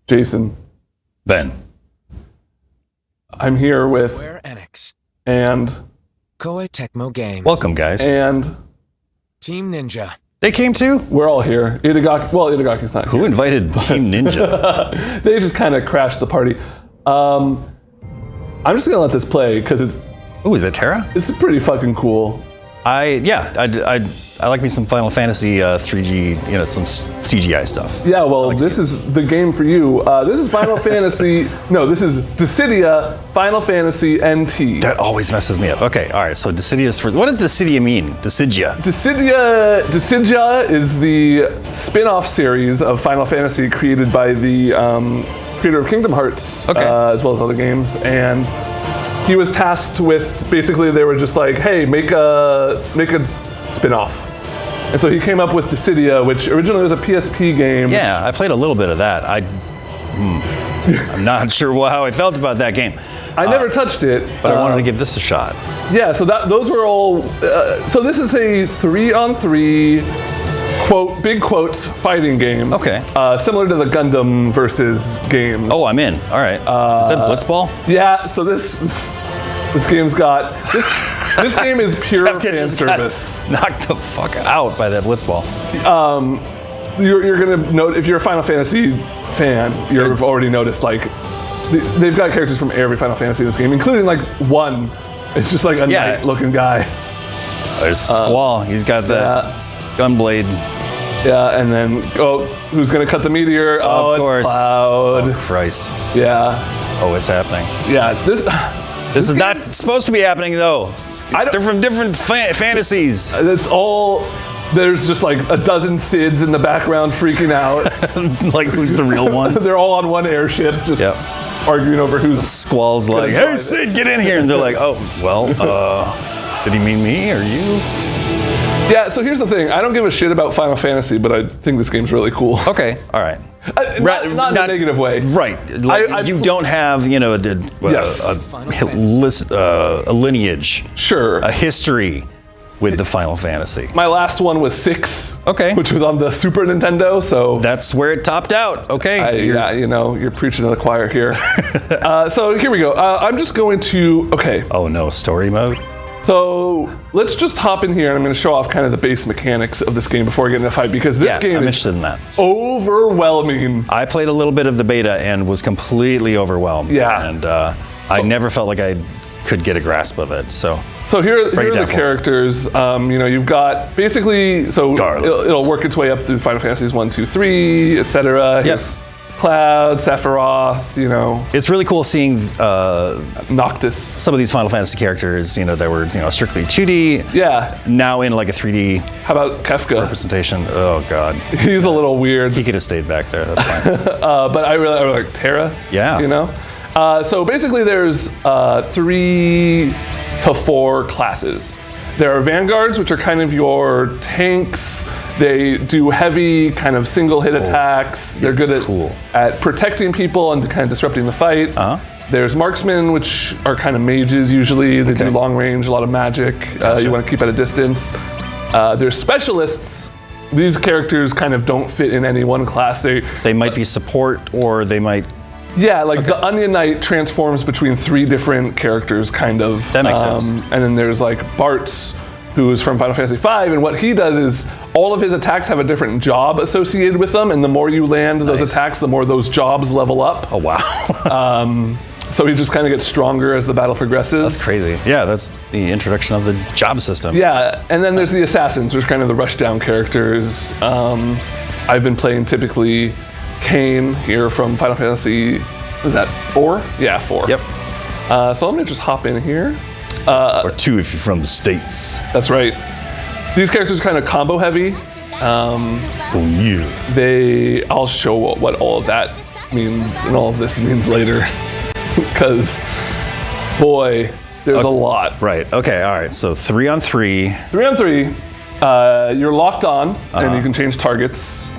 Jason. Ben. I'm here with Square Enix and Koei Tecmo Games. Welcome, guys. and Team Ninja. They came too? we're all here. Itagaki's not Who here. invited Team Ninja? They just kind of crashed the party. I'm just gonna let this play because Ooh, is that Terra? it's pretty fucking cool. I like me some Final Fantasy 3G, some CGI stuff. Yeah, well, this is the game for you. This is Final Fantasy. No, this is Dissidia Final Fantasy NT. That always messes me up. Okay, all right. So Dissidia's first. What does Dissidia mean? Dissidia. Dissidia is the spin-off series of Final Fantasy created by the creator of Kingdom Hearts, Okay. as well as other games, and he was tasked with basically they were just like, hey, make a spin-off. And so he came up with Dissidia, which originally was a PSP game. Yeah, I played a little bit of that. I'm not sure how I felt about that game, I never touched it, but I wanted to give this a shot. Yeah, so those were all. So this is a 3-on-3 big quotes fighting game. Okay. Similar to the Gundam versus games. Oh, I'm in. All right. Is that Blitzball? Yeah. So this game's got this game is pure fan Just got service. knocked the fuck out by that Blitzball. You're gonna note if you're a Final Fantasy fan, you've already noticed like they've got characters from every Final Fantasy in this game, including like one. It's just like a knight-looking guy. There's Squall. He's got that gunblade. Yeah, and then who's gonna cut the meteor? Of course. It's Cloud. Oh, Christ. Yeah, Oh, it's happening. yeah. This is not supposed to be happening, though. They're from different fantasies. It's all. There's just like a dozen Sids in the background freaking out. Like, who's the real one? They're all on one airship, just arguing over who's. Squall's like, hey, Sid, get in here. And they're like, oh, well, did he mean me or you? Yeah. So here's the thing. I don't give a shit about Final Fantasy, but I think this game's really cool. Okay, all right. Not in a negative way. Right. Like, you don't have, a lineage, Sure. a history with the Final Fantasy. My last one was 6. Okay. Which was on the Super Nintendo, so. That's where it topped out. Okay. You're preaching to the choir here. So here we go. I'm just going to. Okay. Oh no, story mode? So let's just hop in here and I'm going to show off kind of the base mechanics of this game before I get into the fight because this game I'm is interested in that. overwhelming. I played a little bit of the beta and was completely overwhelmed. Yeah. And I never felt like I could get a grasp of it. So here are down the for characters. You've got basically, it'll work its way up through Final Fantasies 1, 2, 3, etc. Yes. Cloud, Sephiroth, it's really cool seeing Noctis. some of these Final Fantasy characters, that were strictly 2D. Yeah. Now in like a 3D How about Kefka? representation. Oh god. He's a little weird. He could have stayed back there. That's fine. But I really like Terra. Yeah. So basically there's 3 to 4 classes. There are Vanguards, which are kind of your tanks. They do heavy kind of single hit attacks. They're good at protecting people and kind of disrupting the fight. There's Marksmen, which are kind of mages usually. They do long range, a lot of magic. You want to keep at a distance. There's Specialists. These characters kind of don't fit in any one class. They might be support or they might... Yeah, the Onion Knight transforms between 3 different characters, kind of. That makes sense. And then there's Bartz, who is from Final Fantasy V, and what he does is all of his attacks have a different job associated with them, and the more you land those attacks, the more those jobs level up. Oh, wow. So he just kind of gets stronger as the battle progresses. That's crazy. Yeah, that's the introduction of the job system. Yeah, and then there's the Assassins, which are kind of the rushdown characters. I've been playing typically Kain here from Final Fantasy, is that 4? Yeah, 4. Yep. So I'm gonna just hop in here. Or 2 if you're from the States. That's right. These characters are kind of combo heavy. I'll show what all of that means and all of this means later. Because, boy, there's a lot. Right, okay, all right. So 3-on-3. 3-on-3. You're locked on, and you can change targets.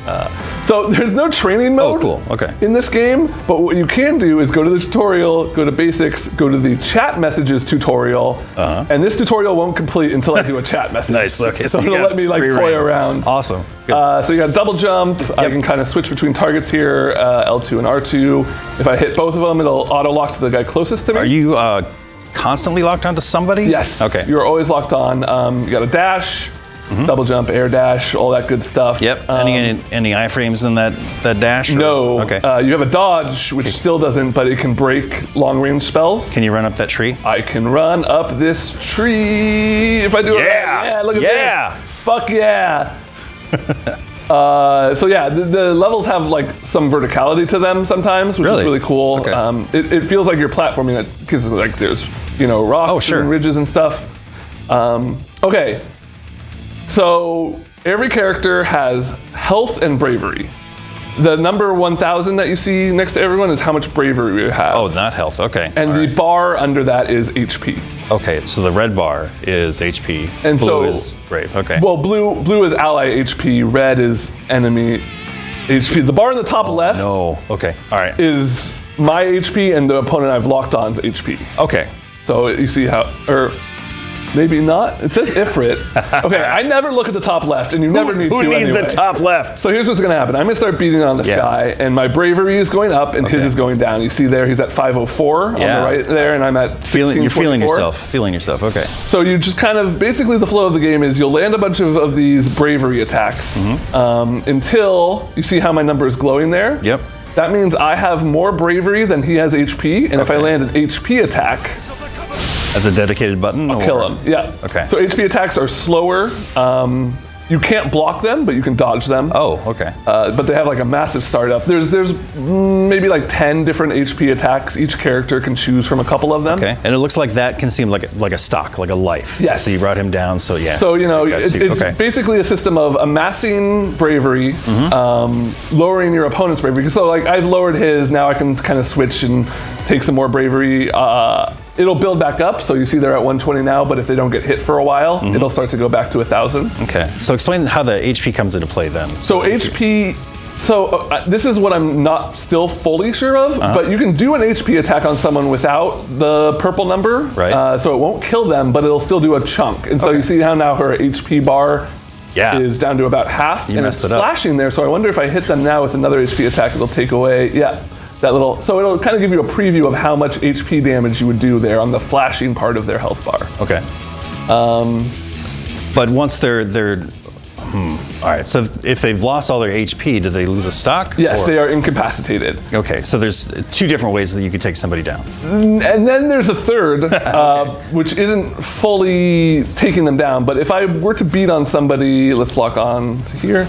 So there's no training mode cool. Okay. in this game, but what you can do is go to the tutorial, go to basics, go to the chat messages tutorial, and this tutorial won't complete until I do a chat message. Nice, okay. So you it'll got let me like free toy reign. around. Awesome. Good. So you got double jump. I can kind of switch between targets here, L2 and R2. If I hit both of them, it'll auto lock to the guy closest to me. Are you constantly locked onto somebody? Yes. Okay. You're always locked on. You got a dash, double jump, air dash, all that good stuff. Yep. Any iframes in that dash? Or? No. Okay. You have a dodge, which still doesn't, but it can break long range spells. Can you run up that tree? I can run up this tree if I do it right. Yeah, look at this. Fuck yeah. So yeah, the levels have like some verticality to them sometimes, which is really cool. Okay. It feels like you're platforming it because like there's rocks and ridges and stuff. Okay, so every character has health and bravery. The number 1,000 that you see next to everyone is how much bravery you have. Oh, not health. Okay. And the bar under that is HP. Okay, so the red bar is HP. And blue is brave. Okay. Well, blue is ally HP. Red is enemy HP. The bar in the top left. No. Okay. All right. Is my HP and the opponent I've locked on's HP. Okay. So you see how, or maybe not. It says Ifrit. Okay, I never look at the top left, and you never need to. Who needs anyway. the top left? So here's what's gonna happen. I'm gonna start beating on this guy, and my bravery is going up, and his is going down. You see there, he's at 504 on the right there, and I'm at 1644. You're feeling yourself. Feeling yourself. Okay. So you just kind of, basically the flow of the game is you'll land a bunch of these bravery attacks until you see how my number is glowing there. Yep. That means I have more bravery than he has HP, and if I land an HP attack, as a dedicated button? I'll kill him. Yeah. Okay. So HP attacks are slower. You can't block them, but you can dodge them. Oh, okay. But they have like a massive startup. There's maybe like 10 different HP attacks. Each character can choose from a couple of them. Okay. And it looks like that can seem like a stock, like a life. Yes. So you brought him down. So yeah. So it's basically a system of amassing bravery, lowering your opponent's bravery. So like I've lowered his. Now I can kind of switch and take some more bravery. It'll build back up, so you see they're at 120 now, but if they don't get hit for a while, it'll start to go back to 1,000. Okay, so explain how the HP comes into play then. So HP, this is what I'm not still fully sure of, but you can do an HP attack on someone without the purple number, right? So it won't kill them, but it'll still do a chunk. And so you see how now her HP bar is down to about half, and it's flashing there, so I wonder if I hit them now with another HP attack, it'll take away, that little, so it'll kind of give you a preview of how much HP damage you would do there on the flashing part of their health bar. Okay. But once they're all right, so if they've lost all their HP, do they lose a stock? Yes, they are incapacitated. Okay, so there's two different ways that you could take somebody down. And then there's a third, which isn't fully taking them down, but if I were to beat on somebody, let's lock on to here.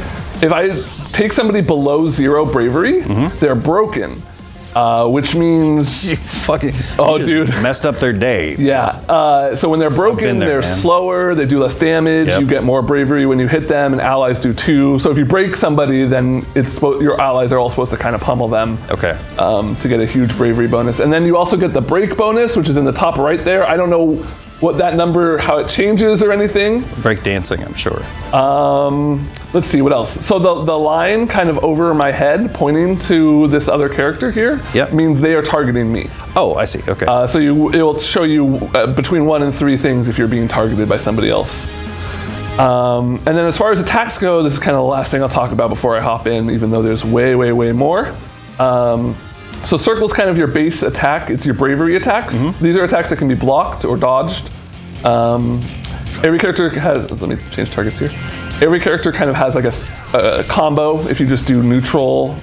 If I take somebody below 0 bravery, they're broken. Which means you fucking dude, messed up their day. Yeah. So when they're broken, they're slower. They do less damage. You get more bravery when you hit them, and allies do too. So if you break somebody, then your allies are all supposed to kind of pummel them. Okay. To get a huge bravery bonus, and then you also get the break bonus, which is in the top right there. I don't know what that number, how it changes or anything. Break dancing, I'm sure. Let's see, what else? So the line kind of over my head pointing to this other character here means they are targeting me. Oh, I see, okay. So it will show you between 1 and 3 things if you're being targeted by somebody else. And then as far as attacks go, this is kind of the last thing I'll talk about before I hop in, even though there's way, way, way more. So circle's kind of your base attack. It's your bravery attacks. These are attacks that can be blocked or dodged. Every character has, let me change targets here. Every character kind of has like a combo if you just do neutral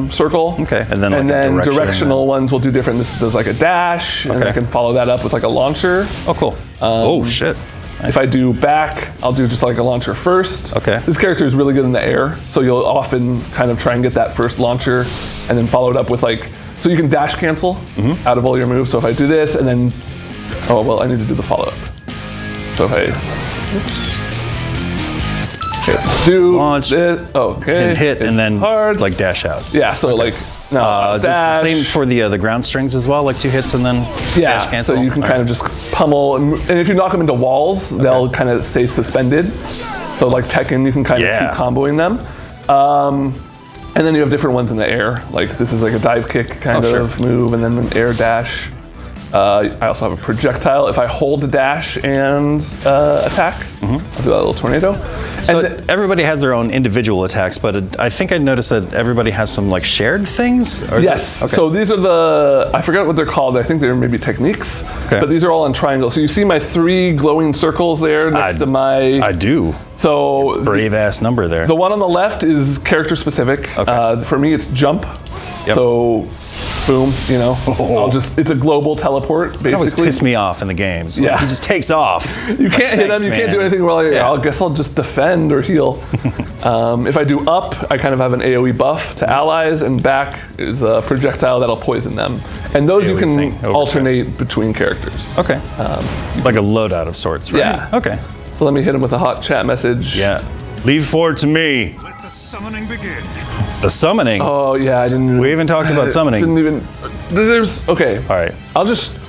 circle. Okay, and then directional ones will do different. This does like a dash, and I can follow that up with like a launcher. Oh, cool. Oh, shit. Nice. If I do back, I'll do just like a launcher first. Okay. This character is really good in the air, so you'll often kind of try and get that first launcher, and then follow it up with like, so you can dash cancel out of all your moves. So if I do this, and then, I need to do the follow up. So if I, do launch, this, and hit, and then hard. Like dash out. Yeah, so like, is it the same for the ground strings as well? Like 2 hits and then dash cancel? So you can kind of just pummel, and if you knock them into walls, they'll kind of stay suspended. So like Tekken, you can kind of keep comboing them. And then you have different ones in the air. Like this is like a dive kick kind of move, and then an air dash. I also have a projectile. If I hold dash and attack, I'll do that little tornado. So everybody has their own individual attacks, but I think I noticed that everybody has some like shared things? Yes, so these are I forgot what they're called. I think they're maybe techniques, but these are all on triangles. So you see my 3 glowing circles there next to my... I do. So brave ass number there. The one on the left is character specific. For me, it's jump. So boom, you know, it's a global teleport, basically. It always piss me off in the games. Like, he just takes off. You can't hit him, you can't do anything. Well, I guess I'll just defend or heal. If I do up, I kind of have an AoE buff to allies, and back is a projectile that'll poison them. And those you can alternate between characters. Okay. Like a loadout of sorts, right? Yeah. Okay. So let me hit him with a hot chat message. Yeah. Leave forward to me. Let the summoning begin. The summoning? Oh, yeah, I didn't even... We even talked about summoning. Didn't even... There's... Okay. All right. I'll just...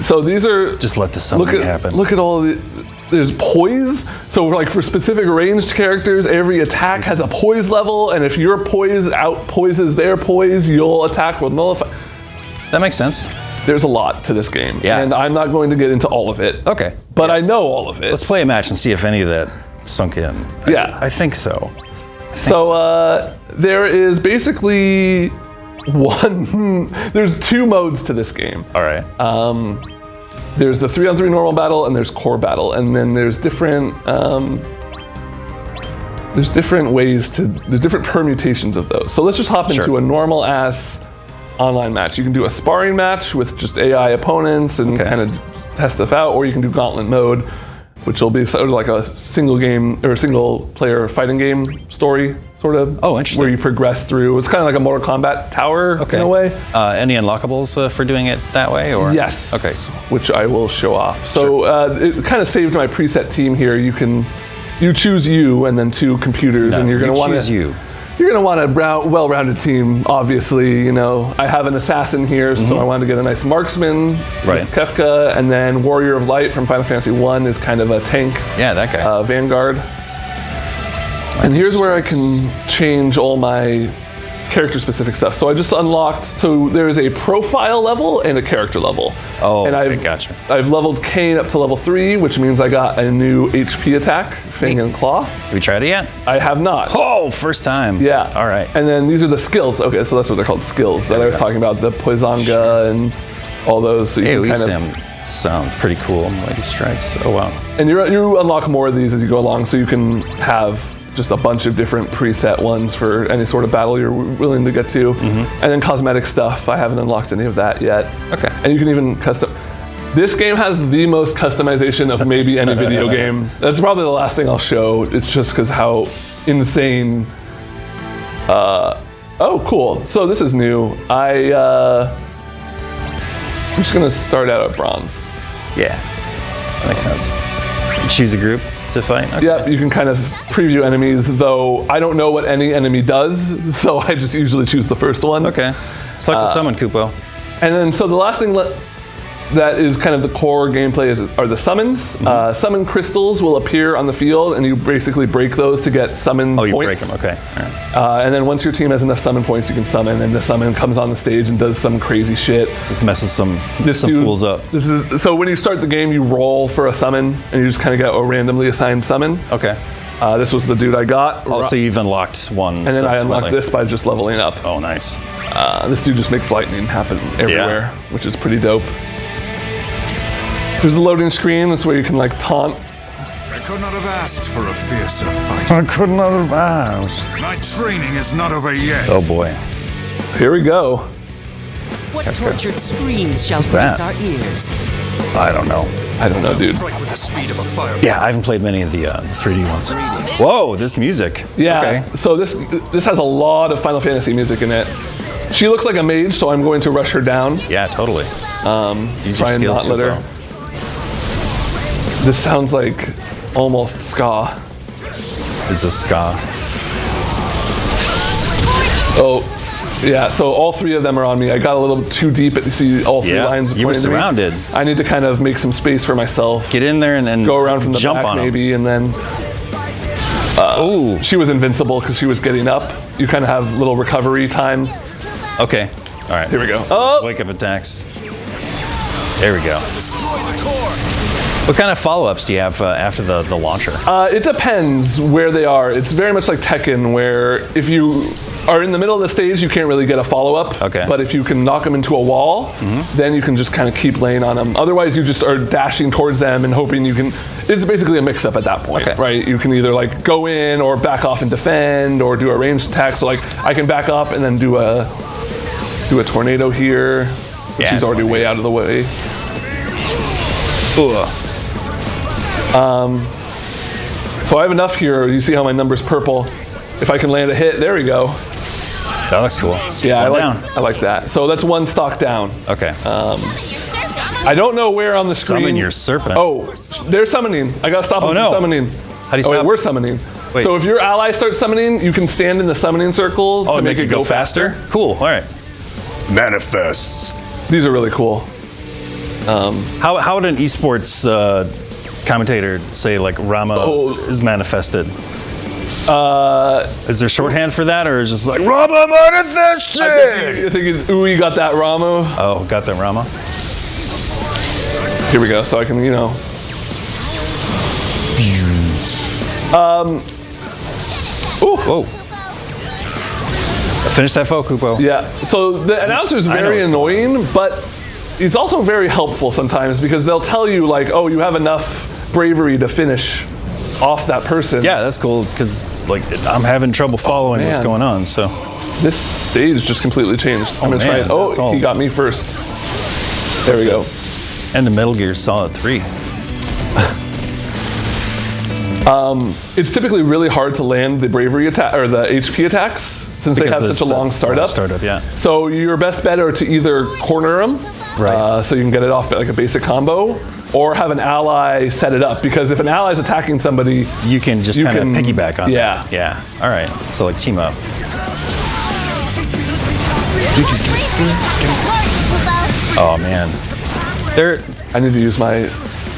So these are... Just let the summoning happen. Look at all the... There's poise. So like for specific ranged characters, every attack has a poise level, and if your poise out-poises their poise, you'll attack with nullify. That makes sense. There's a lot to this game. Yeah. And I'm not going to get into all of it. Okay. But I know all of it. Let's play a match and see if any of that sunk in. I think so. There is basically there's 2 modes to this game. All right. There's the 3-on-3 normal battle, and there's core battle, and then there's different different permutations of those. So let's just hop into a normal ass online match. You can do a sparring match with just AI opponents and kind of test stuff out, or you can do gauntlet mode, which will be sort of like a single game or a single player fighting game story, sort of. Oh, interesting. Where you progress through. It's kind of like a Mortal Kombat tower in a way. Any unlockables for doing it that way, or? Yes. Okay. Which I will show off. So it kind of saved my preset team here. You choose you and then 2 computers, and you're going to want to choose you. You're going to want a well-rounded team, obviously. You know, I have an assassin here, so I wanted to get a nice marksman, right? Kefka, and then Warrior of Light from Final Fantasy 1 is kind of a tank. Yeah, that guy. Vanguard. And here's where I can change all my character-specific stuff. So I just unlocked, so there's a profile level and a character level. Oh, and okay, gotcha. I've leveled Kane up to level 3, which means I got a new HP attack, Fang and Claw. Have you tried it yet? I have not. Oh, first time. Yeah. All right. And then these are the skills. Okay, so that's what they're called, skills, that I was talking about, the Poisonga and all those. So you can kind of... sounds pretty cool. Mighty Strikes. Oh, wow. And you unlock more of these as you go along, so you can have just a bunch of different preset ones for any sort of battle you're willing to get to. And then cosmetic stuff, I haven't unlocked any of that yet. Okay. And you can even custom. This game has the most customization of maybe any video game. That's probably the last thing I'll show. It's just because how insane. Oh, cool. So this is new. I'm just gonna start out at bronze. Yeah, that makes sense. You choose a group to fight? Okay. Yep, you can kind of preview enemies, though I don't know what any enemy does, so I just usually choose the first one. Okay. Select a summon, Kupo. And then, so the last thing that is kind of the core gameplay are the summons. Summon crystals will appear on the field, and you basically break those to get summon points. Oh, you break them, okay. All right. And then once your team has enough summon points, you can summon, and the summon comes on the stage and does some crazy shit. Just messes some fools up. So when you start the game, you roll for a summon, and you just kind of get a randomly assigned summon. Okay. This was the dude I got. Oh, so you've unlocked one. And then I unlocked this by just leveling up. Oh, nice. This dude just makes lightning happen everywhere, which is pretty dope. There's a loading screen. That's where you can like taunt. I could not have asked for a fiercer fight. I could not have asked. My training is not over yet. Oh boy. Here we go. What tortured screams shall that? pierce our ears? I don't know. I don't know, dude. Strike with the speed of a fireball. Yeah, I haven't played many of the 3D ones. Whoa, this music. Yeah. Okay. So this has a lot of Final Fantasy music in it. She looks like a mage, so I'm going to rush her down. Yeah, totally. Use your Try and skills, not let her. Kupo. This sounds like almost ska. This is ska. Oh, yeah. So all 3 of them are on me. I got a little too deep. You see all 3 lines. You were pointing to me. surrounded. I need to kind of make some space for myself. Get in there and Go around from the jump back on 'em. maybe, and then Ooh. She was invincible because she was getting up. You kind of have little recovery time. Okay. All right. Here we go. Wake up attacks. There we go. What kind of follow-ups do you have after the launcher? It depends where they are. It's very much like Tekken, where if you are in the middle of the stage, you can't really get a follow-up. Okay. But if you can knock them into a wall, then you can just kind of keep laying on them. Otherwise, you just are dashing towards them and hoping you can. It's basically a mix-up at that point, right? You can either like go in or back off and defend, or do a ranged attack. So like I can back up and then do a tornado here, which he's already way out of the way. So I have enough here. You see how my number's purple. If I can land a hit, there we go. That looks cool. Yeah, I down. like that. So that's one stock down. Okay. I don't know where on the screen. Summon your serpent. Oh, they're summoning. I gotta stop them from summoning. How do you Oh, stop? wait, we're summoning. Wait. So if your ally starts summoning, you can stand in the summoning circle to make it go faster. Cool. All right. Manifests. These are really cool. How would an esports commentator say like Rama is manifested? Is there shorthand for that, or is it just like Rama manifested? I think it's Ui got that Ramo. Oh, got that Rama. Here we go. So I can, Whoa. Finish that foe, Kupo. Yeah. So the announcer is very annoying, but it's also very helpful sometimes because they'll tell you like, oh, you have enough bravery to finish off that person. Yeah, that's cool because like I'm having trouble following what's going on. So this stage just completely changed. I'm gonna try it. Oh, he got me first. There we go. And the Metal Gear Solid 3. It's typically really hard to land the bravery attack or the HP attacks since they have such a long startup. Yeah. So your best bet are to either corner them, so you can get it off like a basic combo, or have an ally set it up, because if an ally is attacking somebody, you can just kind of piggyback on. Yeah. Yeah. All right. So like team up. Oh man. I need to use my.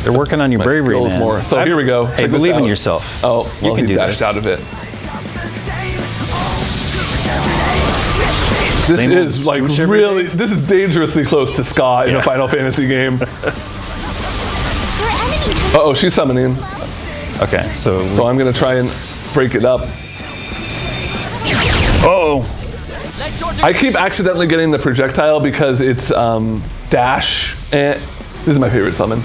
They're working on your bravery, skills man. more. So here we go. Hey, Check this believe in out. yourself. Oh, well, you can he do dashed this. out of it. This is like really. This is dangerously close to Ska in a Final Fantasy game. Uh-oh, she's summoning. Okay, so I'm gonna try and break it up. Oh. I keep accidentally getting the projectile because it's dash, and this is my favorite summon.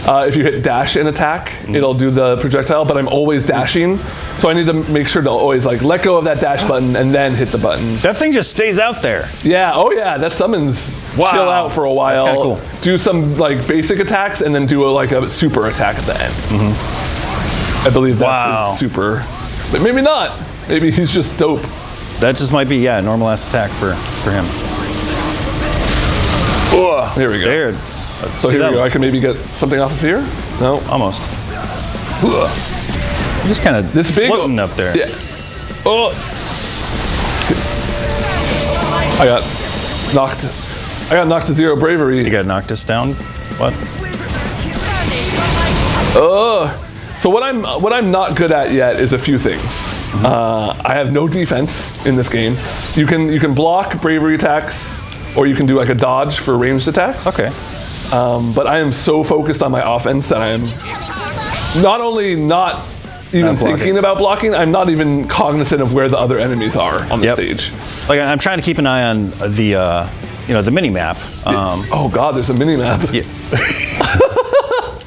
If you hit dash and attack, it'll do the projectile, but I'm always dashing, so I need to make sure to always like let go of that dash button and then hit the button. That thing just stays out there. Yeah, oh yeah, that summons chill out for a while. That's kinda cool. Do some like basic attacks and then do a super attack at the end. I believe that's his super, but maybe not. Maybe he's just dope. That just might be, a normal ass attack for him. Oh, here we go. There. So here we go. I can maybe get something off of here? No. Almost. You're just kind of floating up there. Yeah. Oh. I got knocked to 0 bravery. You got knocked us down? What? So what I'm not good at yet is a few things. I have no defense in this game. You can block bravery attacks, or you can do like a dodge for ranged attacks. Okay. But I am so focused on my offense that I am not only not even thinking about blocking, I'm not even cognizant of where the other enemies are on the stage. Like I'm trying to keep an eye on the mini map. Oh God, there's a mini map. Yeah.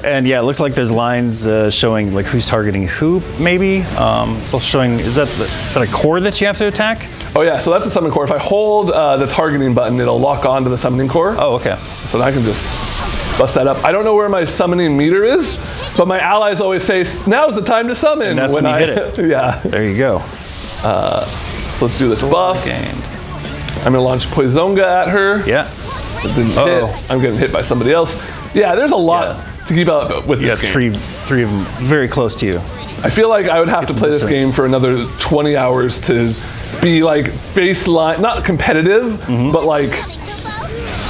And yeah, it looks like there's lines showing like who's targeting who, maybe. It's also showing, is that a core that you have to attack? Oh yeah, so that's the summon core. If I hold the targeting button, it'll lock onto the summoning core. Oh, okay. So then I can just bust that up. I don't know where my summoning meter is, but my allies always say, now's the time to summon. And that's when you hit it. Yeah. There you go. Let's do this buff. Gained. I'm gonna launch Poisonga at her. Yeah. It didn't hit. I'm getting hit by somebody else. Yeah, there's a lot to keep up with this game. Three of them very close to you. I feel like I would have to play this game for another 20 hours to be like baseline, not competitive, but like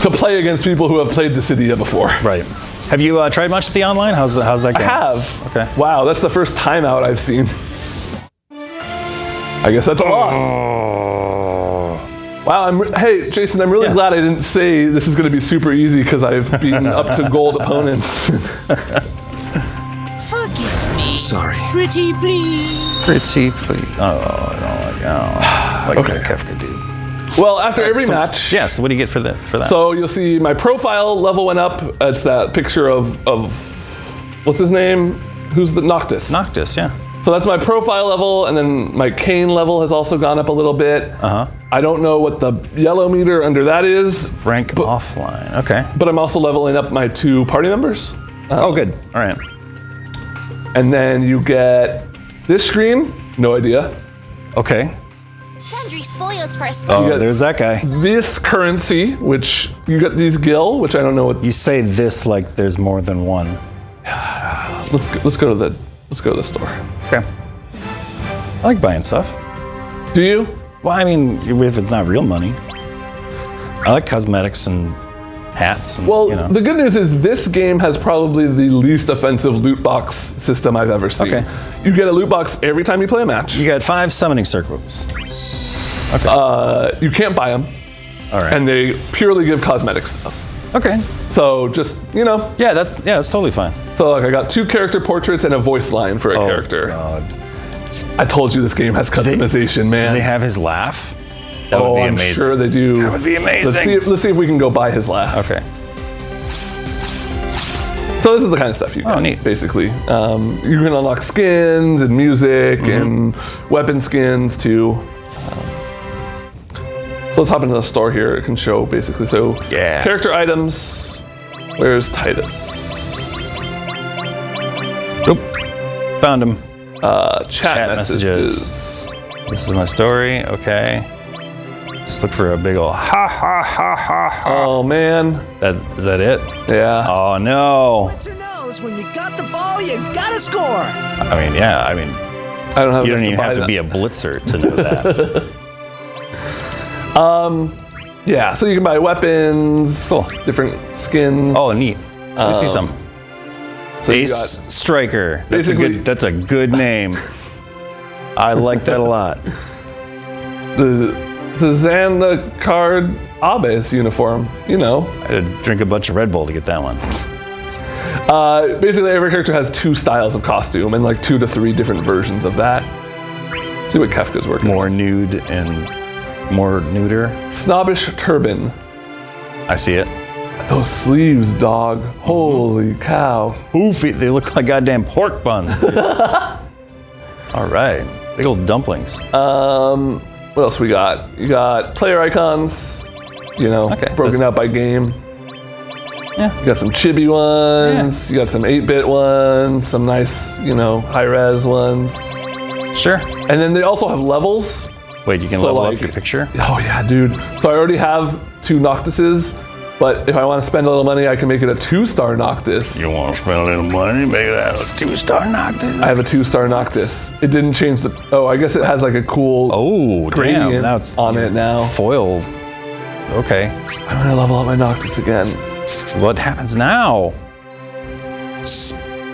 to play against people who have played Dissidia before. Right. Have you tried much of the online? How's that going? I have. Okay. Wow, that's the first timeout I've seen. I guess that's a loss. Wow, hey, Jason, I'm really glad I didn't say this is going to be super easy because I've beaten up to gold opponents. Forgive me. Sorry. Pretty please. Pretty please. Oh, I don't like Okay. that Kefka dude. Well, after every match... Yeah, so what do you get for that? So you'll see my profile level went up. It's that picture of what's his name? Who's the Noctis? Noctis, yeah. So that's my profile level, and then my cane level has also gone up a little bit. I don't know what the yellow meter under that is. Rank offline, okay. But I'm also leveling up my 2 party members. Oh, good, all right. And then you get this screen, no idea. Okay. Sundry spoils for us. Oh, get- there's that guy. This currency, which you get these gil, which I don't know what. You say this like there's more than one. Let's go to the store. Okay. I like buying stuff. Do you? Well, I mean, if it's not real money. I like cosmetics and hats. And, Well, you know. the good news is this game has probably the least offensive loot box system I've ever seen. Okay. You get a loot box every time you play a match. You got 5 summoning circles. You can't buy them, All right. and they purely give cosmetic stuff. okay. So just, Yeah, that's totally fine. so like I got 2 character portraits and a voice line for a character. God. I told you this game has customization, man. Do they have his laugh? That would be I'm amazing. sure they do. That would be amazing. Let's see if we can go buy his laugh. Okay. So this is the kind of stuff you get, neat. basically. You can unlock skins and music and weapon skins too. So let's hop into the store here. It can show basically. So Yeah. character items. Where's Titus? Oop. Found him. Chat messages. This is my story. Okay. Just look for a big ol' ha ha ha ha ha. Oh man. Is that it? Yeah. Oh no. Who knows? When you got the ball, you gotta score. I mean, yeah. I mean, I don't have. you don't enough even buy have to that. be a blitzer to know that. Yeah. So you can buy weapons. Cool. Different skins. Oh, neat. Let me see some. So you Ace got Striker. basically- That's a good name. I like that a lot. the Xanda card Abe's uniform. I had to drink a bunch of Red Bull to get that one. Basically, every character has 2 styles of costume and like 2 to 3 different versions of that. See what Kefka's working. More nude and more neuter. Snobbish turban. I see it. Those sleeves, dog. Holy cow. Oofy, they look like goddamn pork buns. Dude. All right, big old dumplings. What else we got? You got player icons. Okay, broken out by game. Yeah. You got some chibi ones. You got some 8-bit ones. Some nice, high-res ones. Sure. And then they also have levels. Wait, you can So, level like- up your picture? Oh yeah, dude. So I already have 2 Noctises, but if I want to spend a little money, I can make it a 2-star Noctis. You want to spend a little money, make that a 2-star Noctis? I have a 2-star Noctis. It didn't change the. Oh, I guess it has like a cool Oh, damn. gradient Now it's on it now. foiled. Okay. I'm gonna level up my Noctis again. What happens now?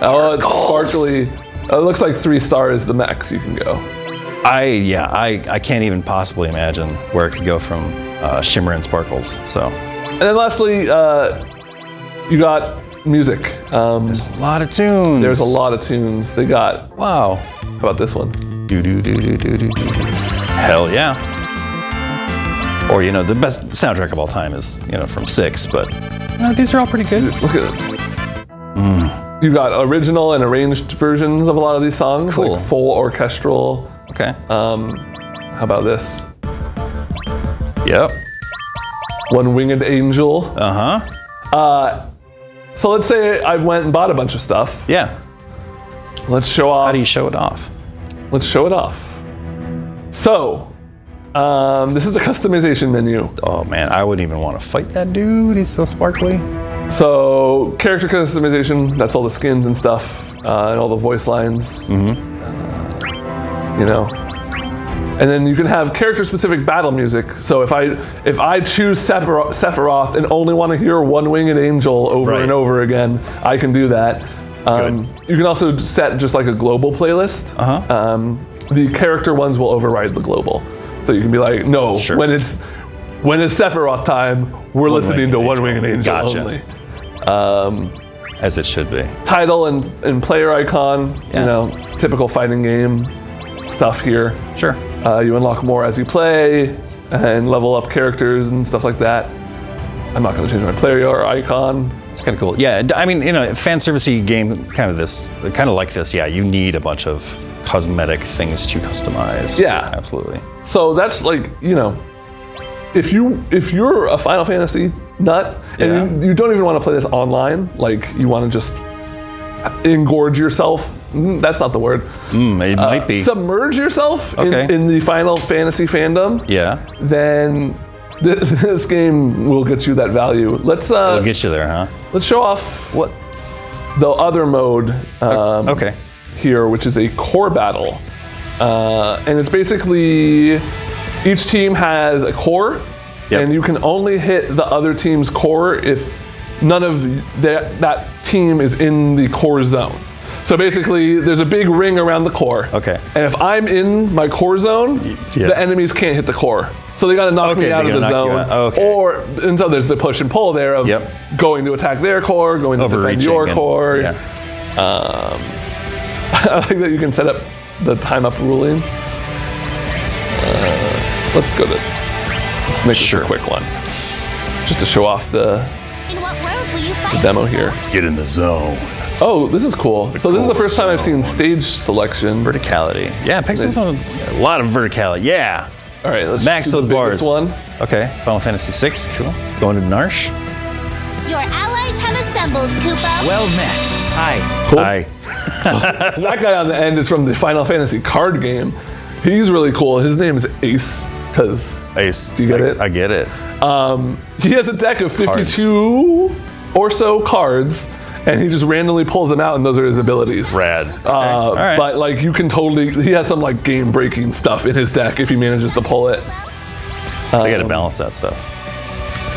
Oh, it's sparkly. Oh, it looks like 3 stars is the max you can go. I can't even possibly imagine where it could go from shimmer and sparkles. So And then lastly, you got music. there's a lot of tunes. There's a lot of tunes. They got. Wow. How about this one? Do do do do do do do. Hell yeah. Or the best soundtrack of all time is from 6, but these are all pretty good. Look at it. You got original and arranged versions of a lot of these songs, Cool. like full orchestral. Okay. How about this? Yep. One Winged Angel. Uh-huh. So let's say I went and bought a bunch of stuff. Yeah. Let's show off. How do you show it off? Let's show it off. So, this is the customization menu. Oh man, I wouldn't even want to fight that dude. He's so sparkly. So, character customization, that's all the skins and stuff, and all the voice lines. And then you can have character-specific battle music. So if I choose Sephiroth and only want to hear One Winged Angel over Right. and over again, I can do that. You can also set just like a global playlist. the character ones will override the global. So you can be like, no, Sure. when it's Sephiroth time, we're listening to One Winged Angel Gotcha. only. As it should be. Title and player icon, Yeah. you know, typical fighting game stuff here. Sure. You unlock more as you play and level up characters and stuff like that. I'm not going to change my player icon. It's kind of cool. Yeah, I mean, you know, fan servicey game, kind of like this. Yeah, you need a bunch of cosmetic things to customize. Yeah. Absolutely. So that's like, you know, if you're a Final Fantasy nut and you don't even want to play this online, like you want to just engorge yourself, that's not the word. It might be. Submerge yourself Okay. in the Final Fantasy fandom, Yeah. then this game will get you that value. It'll get you there, huh? Let's show off What? the other mode Okay. here, which is a core battle. And it's basically each team has a core, Yep. and you can only hit the other team's core if none of that team is in the core zone. So basically, there's a big ring around the core. Okay. And if I'm in my core zone, Yeah. the enemies can't hit the core. So they gotta knock me Okay, out they of the gotta knock you zone. out. Okay. Or, and so there's the push and pull there of Yep. going to attack their core, going to defend Overreaching your and- core. yeah. I like that you can set up the time up ruling. Let's make Sure. this a quick one. Just to show off the In what world will you fight? demo Kupo? here. Get in the zone. Oh, this is cool. So this is the core first time I've seen zone. stage selection. Verticality. Yeah, pick something with a lot of verticality. Yeah. All right, let's Max do those the biggest bars. one. Okay. Final Fantasy VI. Cool. Going to Narsh. Your allies have assembled, Kupo. Well met. Hi. Cool. Hi. That guy on the end is from the Final Fantasy card game. He's really cool. His name is Ace, because Ace. Do you get it? I get it. he has a deck of 52 or so cards, and he just randomly pulls them out, and those are his abilities. Rad. Okay. All right. But like you can totally, he has some like game-breaking stuff in his deck if he manages to pull it. They got to balance that stuff.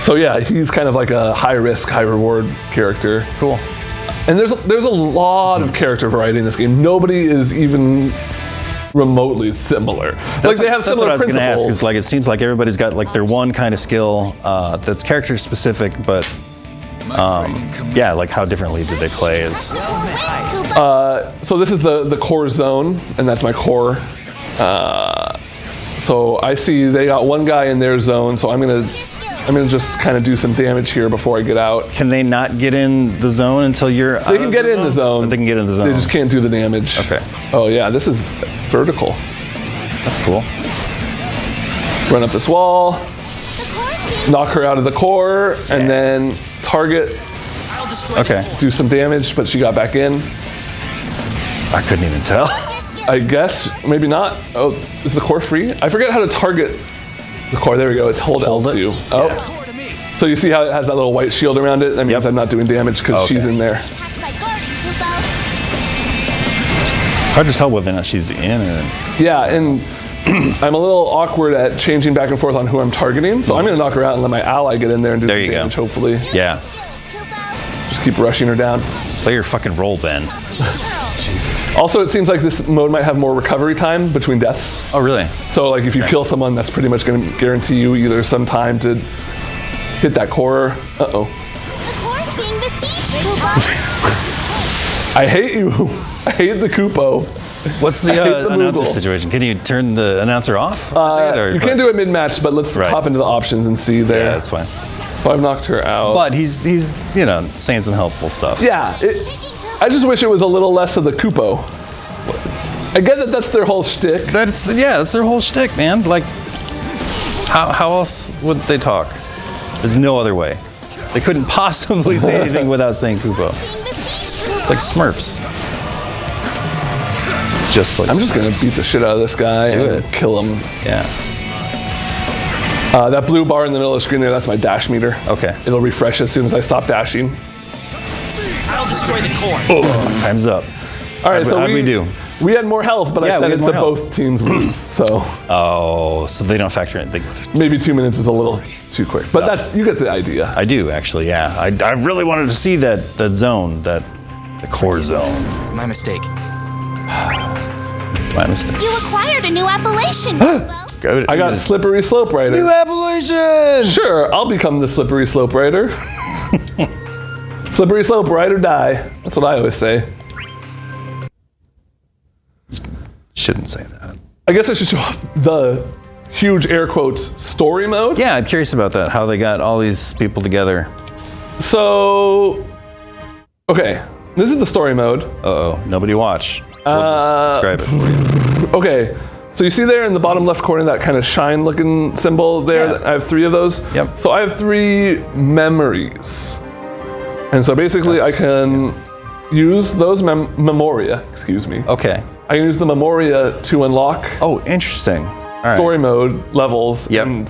So yeah, he's kind of like a high-risk, high-reward character. Cool. And there's a lot of character variety in this game. Nobody is even remotely similar. Like they have That's similar what I was principles. going to ask. Is like it seems like everybody's got like their one kind of skill that's character specific, but yeah, like how differently do they play? Is Wins, Kupo. So this is the core zone, and that's my core. So I see they got one guy in their zone, so I'm gonna just kind of do some damage here before I get out. can they not get in the zone until you're? They can get in the zone. They can get in the zone. They just can't do the damage. Okay. Oh yeah, this is vertical. That's cool. Run up this wall, The core's being knock her out of the core, and then target, Okay. do some damage, but she got back in. I couldn't even tell. I guess, maybe not. Oh, is the core free? I forget how to target the core. There we go. It's hold L2. Oh. So you see how it has that little white shield around it? That means Yep. I'm not doing damage because Okay. she's in there. attacked by guarding, Kupo. Hard to tell whether or not she's in or. Yeah, and I'm a little awkward at changing back and forth on who I'm targeting. So I'm going to knock her out and let my ally get in there and do There some you go. damage, hopefully. Yeah. Kupo. Just keep rushing her down. Play your fucking role, Ben. Also, it seems like this mode might have more recovery time between deaths. Oh, really? So like if you kill someone, that's pretty much going to guarantee you either some time to hit that core. Uh-oh. The core's being besieged, Kupo. I hate you. I hate the Kupo. What's the, hate the announcer Moogle. situation? Can you turn the announcer off? You can do it mid-match, but let's Right. hop into the options and see there. Yeah, that's fine. So I've knocked her out. But he's you know saying some helpful stuff. Yeah, I just wish it was a little less of the Kupo. I get that that's their whole shtick. That's their whole shtick, man. Like, how else would they talk? There's no other way. They couldn't possibly say anything without saying Kupo. Being besieged, Kupo. Like Smurfs. Just like I'm just gonna beat the shit out of this guy and it. kill him. Yeah. That blue bar in the middle of the screen there, that's my dash meter. Okay. It'll refresh as soon as I stop dashing. I'll destroy the core. Time's up. All right, so How'd we do? We had more health, but Yeah, I we said had it more to health. both teams lose. So Oh, so they don't factor in. maybe 2 minutes is a little too quick. But that's you get the idea. I do actually. Yeah. I really wanted to see that zone, the core zone. My mistake. My mistake. You acquired a new appellation, kupo. Go to, I got Slippery Slope Rider. new appellation. Sure, I'll become the Slippery Slope Rider. Slippery Slope, ride or die. That's what I always say. Shouldn't say that. I guess I should show off the huge air quotes story mode. Yeah, I'm curious about that. How they got all these people together. So, okay, this is the story mode. Uh-oh, nobody watch. We'll just describe it for you. Okay, so you see there in the bottom left corner that kind of shine looking symbol there? Yeah. I have 3 of those. Yep. So I have 3 memories. And so basically I can use those memoria, excuse me. Okay. I can use the memoria to unlock Oh, interesting. All right. story mode levels. Yep. And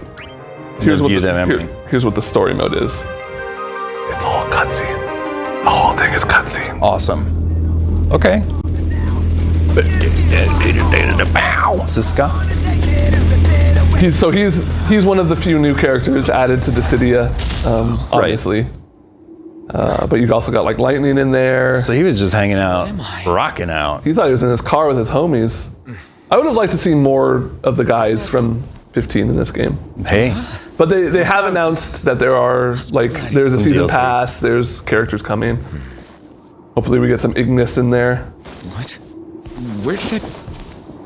here's what, view that memory. here's what the story mode is. It's all cutscenes. The whole thing is cutscenes. Awesome. Okay. Is this Scott? He's one of the few new characters added to Dissidia, obviously. But you also got like lightning in there. So he was just hanging out, rocking out. He thought he was in his car with his homies. I would have liked to see more of the guys from 15 in this game. Hey, But they have announced that there's a season DLC. pass, there's characters coming. Hopefully we get some Ignis in there. What? Where did I...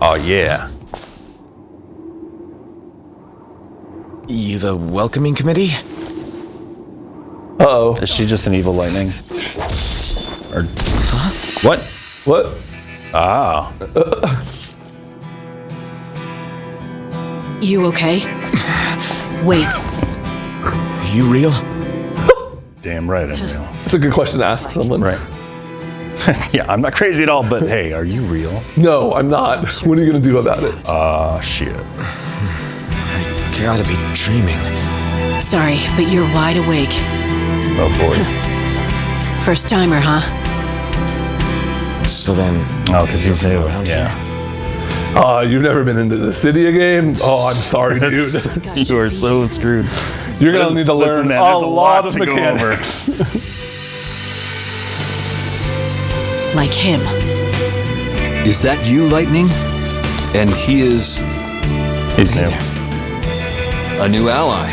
oh yeah. You the welcoming committee? Uh-oh. Is she just an evil lightning? Or what? What? Ah, You okay? Wait, Are you real? damn right I'm real. That's a good question to ask someone. Right. Yeah, I'm not crazy at all, but hey, are you real? No, I'm not. What are you going to do about it? Shit. I gotta be dreaming. sorry, but you're wide awake. Oh boy. First timer, huh? So then... Oh, because he's new. around Yeah. You've never been into the Dissidia game? Oh, I'm sorry, dude. You are so screwed. You're going to need to Listen, learn man, a there's lot of to go over. mechanics. Like him. Is that you, Lightning? And he is He's new. a new ally.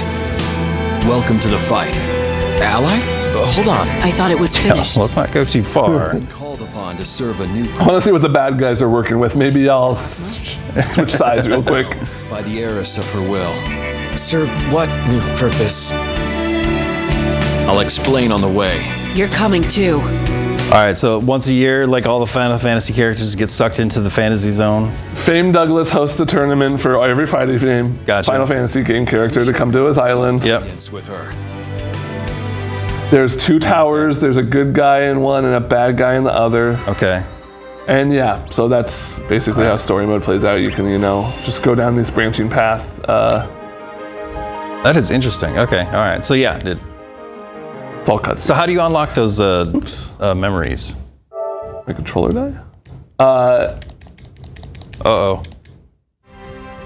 Welcome to the fight. Ally? Hold on. I thought it was finished. Let's not go too far. Called upon to serve a new I want to see what the bad guys are working with. Maybe I'll switch sides real quick. by the heiress of her will. Serve what new purpose? I'll explain on the way. You're coming too. All right, so once a year, like all the Final Fantasy characters get sucked into the fantasy zone. Fame Douglas hosts a tournament for every fighting game, Gotcha. Final Fantasy game character to come to his island. Yep. It's with her. There's 2 towers. There's a good guy in one and a bad guy in the other. Okay. And yeah, so that's basically how story mode plays out. You can, just go down this branching path. That is interesting. Okay. All right. So yeah. It's all cuts. So how do you unlock those memories? My controller die? Uh-oh.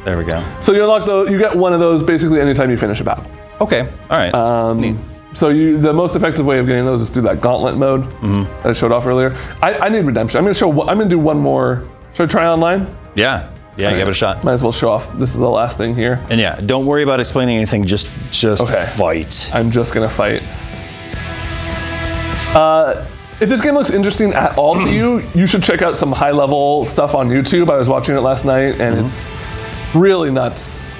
There we go. So you unlock those. You get one of those basically anytime you finish a battle. Okay. All right. Neat. So the most effective way of getting those is through that gauntlet mode that I showed off earlier. I need redemption. I'm gonna do one more. Should I try online? Yeah. Yeah. Give it a shot. Might as well show off. This is the last thing here. And yeah, don't worry about explaining anything. Just Okay. fight. I'm just gonna fight. If this game looks interesting at all to you, you should check out some high-level stuff on YouTube. I was watching it last night, and it's really nuts.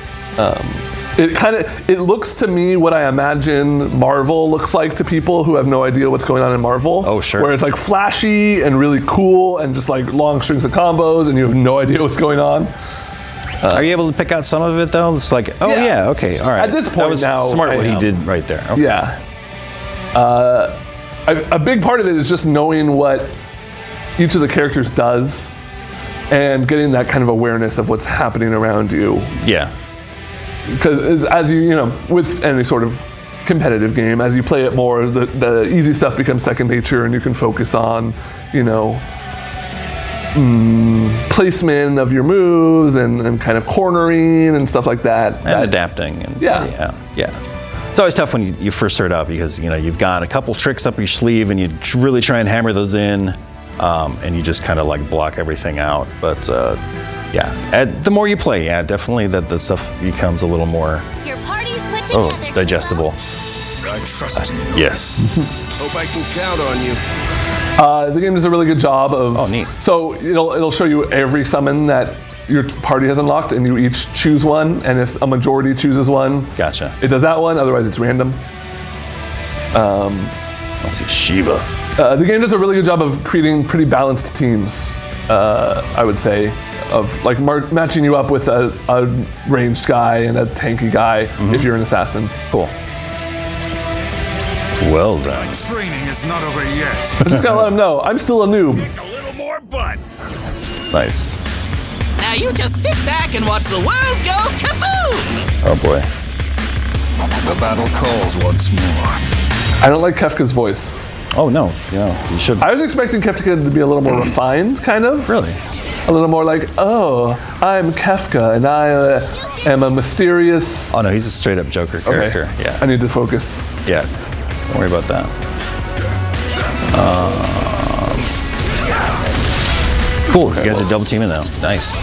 It looks to me what I imagine Marvel looks like to people who have no idea what's going on in Marvel. Oh, sure. Where it's like flashy and really cool and just like long strings of combos, and you have no idea what's going on. Are you able to pick out some of it though? It's like, oh Yeah. yeah, okay, all right. At this that point was now, smart I what he am. did right there. Okay. Yeah. A big part of it is just knowing what each of the characters does and getting that kind of awareness of what's happening around you. Yeah. Because as you with any sort of competitive game, as you play it more, the easy stuff becomes second nature and you can focus on, placement of your moves and kind of cornering and stuff like that. And adapting. And Yeah. Yeah. It's always tough when you first start out because, you've got a couple tricks up your sleeve and you really try and hammer those in. and you just kind of like block everything out. But yeah, the more you play, yeah, definitely the stuff becomes a little more Your party's put together. digestible. I trust in you. Yes. Hope I can count on you. The game does a really good job of. Oh, neat. So it'll show you every summon that your party has unlocked, and you each choose one. And if a majority chooses one, Gotcha. it does that one. Otherwise, it's random. Let's see, Shiva. The game does a really good job of creating pretty balanced teams. I would say, of like matching you up with a ranged guy and a tanky guy if you're an assassin. Cool. Well done. Training is not over yet. I just gotta let them know I'm still a noob. A little more butt. Nice. Now you just sit back and watch the world go kaboom! Oh boy. The battle calls once more. I don't like Kefka's voice. Oh no, you should. I was expecting Kefka to be a little more refined, kind of. Really? A little more like, oh, I'm Kefka, and I am a mysterious. Oh no, he's a straight up Joker character. Okay. Yeah. I need to focus. Yeah. Don't worry about that. Cool. You guys are double teaming now. Nice.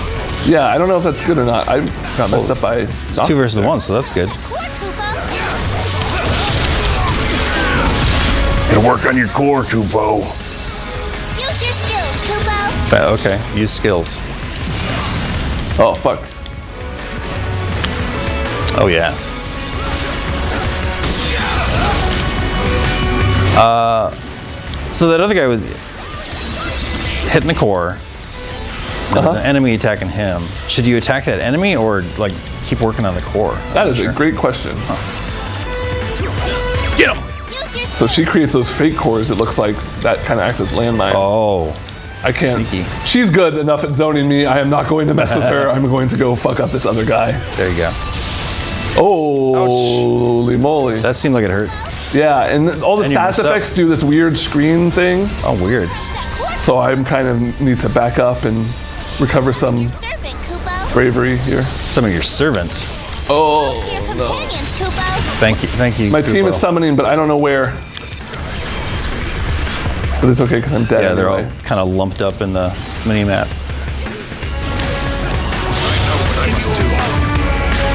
Yeah, I don't know if that's good or not. I got messed up by. It's 2 versus 1, so that's good. Gotta work on your core, Kupo. Use your skills, Kupo. Okay, use skills. Oh fuck. Oh yeah. So that other guy was hitting the core. There's an enemy attacking him. Should you attack that enemy or like keep working on the core? That is a great question. Get him! Use your So she creates those fake cores. It looks like that kind of acts as landmines. Oh, I can't. sneaky. She's good enough at zoning me. I am not going to mess with her. I'm going to go fuck up this other guy. there you go. Holy moly. That seemed like it hurt. Yeah, and all the And you stats messed up. effects do this weird screen thing. Oh, weird. So I'm kind of need to back up and recover some servant, Kupo. bravery here. Some of your servant. Oh, To your companions, Kupo. Thank you. my team is Kupo. summoning, but I don't know where. But it's okay because I'm dead. Yeah, they're all anyway. kind of lumped up in the mini map.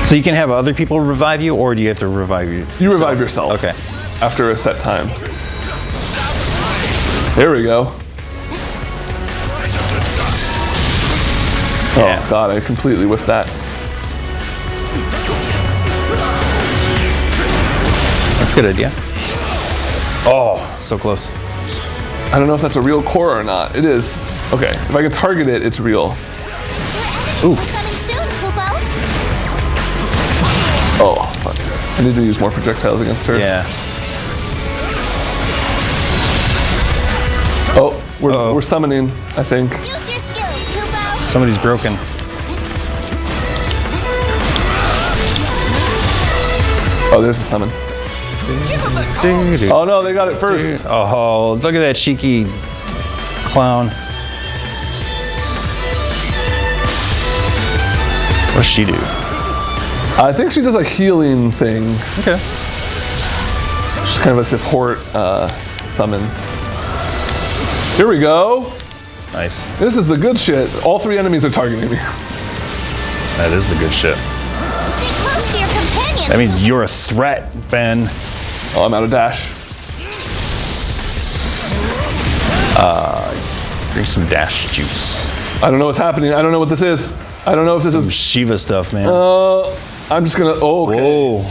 So you can have other people revive you, or do you have to revive you? You revive yourself. Okay. After a set time. There we go. Yeah. Oh god, I completely whiffed that. That's a good idea. Oh, so close. I don't know if that's a real core or not. It is. Okay, if I can target it, it's real. Ooh. Coming soon, Kupo. Oh, fuck. I need to use more projectiles against her. Yeah. Oh, we're summoning, I think. Use your skills, Kupo. Somebody's broken. Oh, there's the summon. Oh no, they got it first. Oh, look at that cheeky clown. What's she do? I think she does a healing thing. Okay. She's kind of a support summon. Here we go. Nice. This is the good shit. All 3 enemies are targeting me. That is the good shit. Stay close to your companions. That means you're a threat, Ben. Oh, I'm out of dash. Drink some dash juice. I don't know what's happening. I don't know what this is. I don't know if this Some is. Shiva stuff, man. I'm just gonna. Oh, okay. Whoa.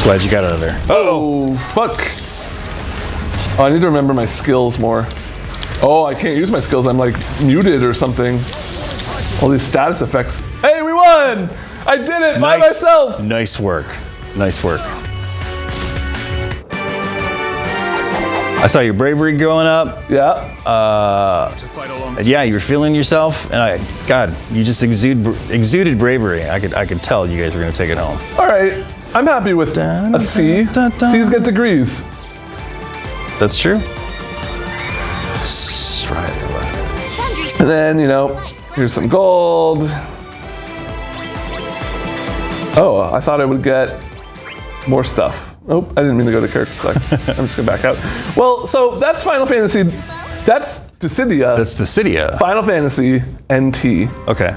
Glad you got out of there. Oh, fuck. Oh, I need to remember my skills more. Oh, I can't use my skills. I'm like muted or something. All these status effects. Hey, we won! I did it by myself! Nice work. Nice work. I saw your bravery going up. Yeah. To fight alongside. Yeah, you were feeling yourself, and God, you just exuded bravery. I could tell you guys were gonna take it home. All right. I'm happy with a C. C's get degrees. That's true. Right. Sundry And then, here's some gold. Oh, I thought I would get more stuff. Oh, I didn't mean to go to character select. I'm just gonna back out. Well, so that's Final Fantasy. That's Dissidia. That's Dissidia. Final Fantasy NT. Okay.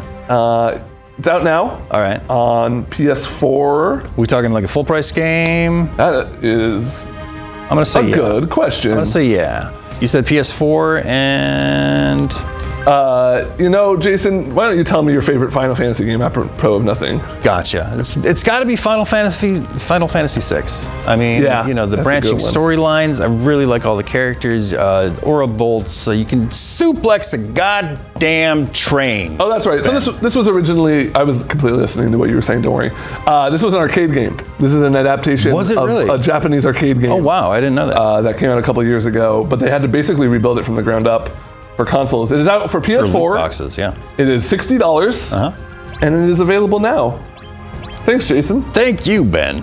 It's out now. All right. On PS4. We talking like a full price game? That is I'm gonna say a yeah. good question. I'm gonna say yeah. You said PS4 and you know, Jason, why don't you tell me your favorite Final Fantasy game apropos of nothing? gotcha. It's got to be Final Fantasy VI. I mean, Yeah, you know, the that's a branching good one. storylines. I really like all the characters. Aura bolts, so you can suplex a goddamn train. Oh, that's right. So this was originally, I was completely listening to what you were saying, don't worry. This was an arcade game. This is an adaptation Was it of really? a Japanese arcade game. Oh wow, I didn't know that. That came out a couple years ago, but they had to basically rebuild it from the ground up for consoles. It is out for For loot PS4. boxes, yeah. It is $60, Uh huh. and it is available now. Thanks, Jason. Thank you, Ben.